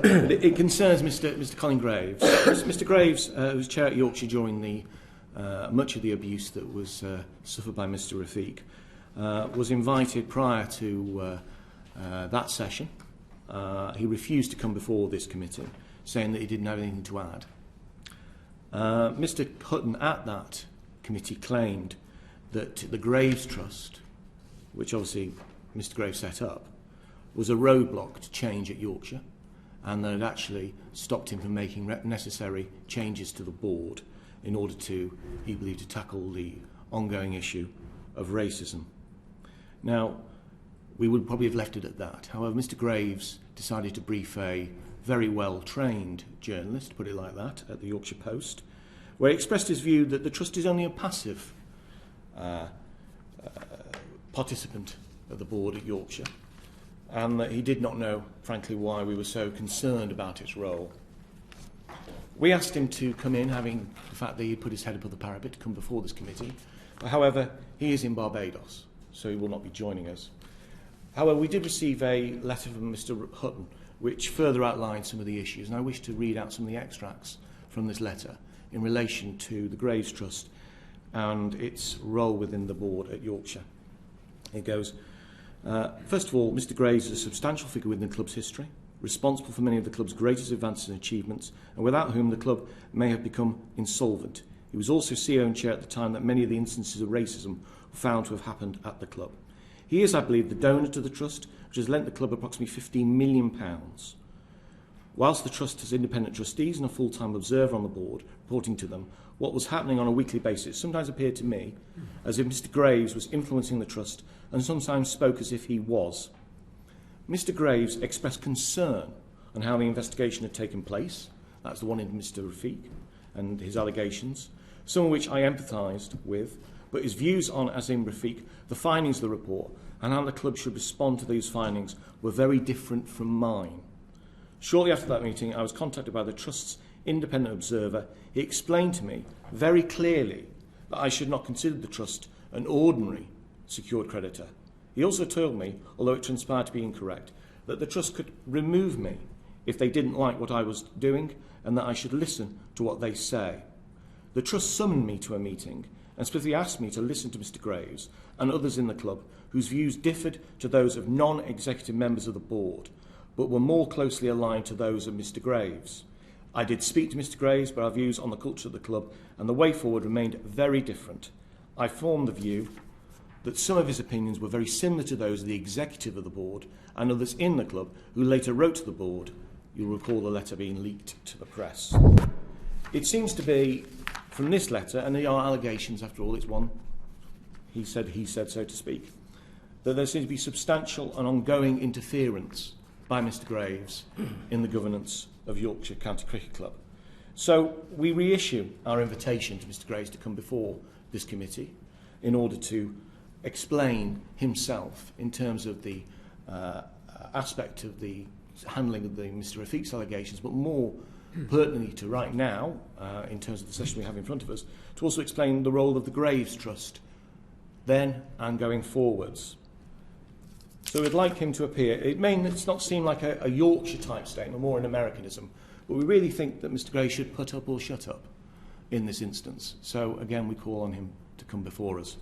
But it concerns Mr. Colin Graves. Mr. Graves, who was chair at Yorkshire during the much of the abuse that was suffered by Mr. Rafiq, was invited prior to that session. He refused to come before this committee, saying that he didn't have anything to add. Mr. Hutton at that committee claimed that the Graves Trust, which obviously Mr. Graves set up, was a roadblock to change at Yorkshire, and that it actually stopped him from making necessary changes to the board in order to, he believed, to tackle the ongoing issue of racism. Now, we would probably have left it at that. However, Mr. Graves decided to brief a very well-trained journalist, to put it like that, at the Yorkshire Post, where he expressed his view that the Trust is only a passive participant of the board at Yorkshire, and that he did not know, frankly, why we were so concerned about its role. We asked him to come in, having the fact that he put his head above the parapet, to come before this committee. However, he is in Barbados, so he will not be joining us. However, we did receive a letter from Mr. Hutton, which further outlines some of the issues, and I wish to read out some of the extracts from this letter in relation to the Graves Trust and its role within the board at Yorkshire. It goes, first of all, Mr. Graves is a substantial figure within the club's history, responsible for many of the club's greatest advances and achievements, and without whom the club may have become insolvent. He was also CEO and chair at the time that many of the instances of racism were found to have happened at the club. He is, I believe, the donor to the Trust, which has lent the club approximately £15 million. Whilst the Trust has independent trustees and a full-time observer on the board, reporting to them, what was happening on a weekly basis sometimes appeared to me as if Mr. Graves was influencing the Trust and sometimes spoke as if he was. Mr. Graves expressed concern on how the investigation had taken place. That's the one into Mr. Rafiq and his allegations, some of which I empathised with, but his views on Azeem Rafiq, the findings of the report, and how the club should respond to these findings were very different from mine. Shortly after that meeting, I was contacted by the Trust's independent observer. He explained to me very clearly that I should not consider the Trust an ordinary secured creditor. He also told me, although it transpired to be incorrect, that the Trust could remove me if they didn't like what I was doing and that I should listen to what they say. The Trust summoned me to a meeting and specifically asked me to listen to Mr. Graves and others in the club whose views differed to those of non-executive members of the board, but were more closely aligned to those of Mr. Graves. I did speak to Mr. Graves, but our views on the culture of the club and the way forward remained very different. I formed the view that some of his opinions were very similar to those of the executive of the board and others in the club who later wrote to the board. You'll recall the letter being leaked to the press. It seems to be, from this letter, and there are allegations after all, it's one, he said, so to speak, that there seems to be substantial and ongoing interference by Mr. Graves in the governance of Yorkshire County Cricket Club. So we reissue our invitation to Mr. Graves to come before this committee in order to explain himself in terms of the aspect of the handling of the Mr. Rafiq's allegations, but more pertinently to right now, in terms of the session we have in front of us, to also explain the role of the Graves Trust then and going forwards. So we'd like him to appear. It may not seem like a Yorkshire-type statement, more an Americanism, but we really think that Mr. Graves should put up or shut up in this instance. So again, we call on him to come before us.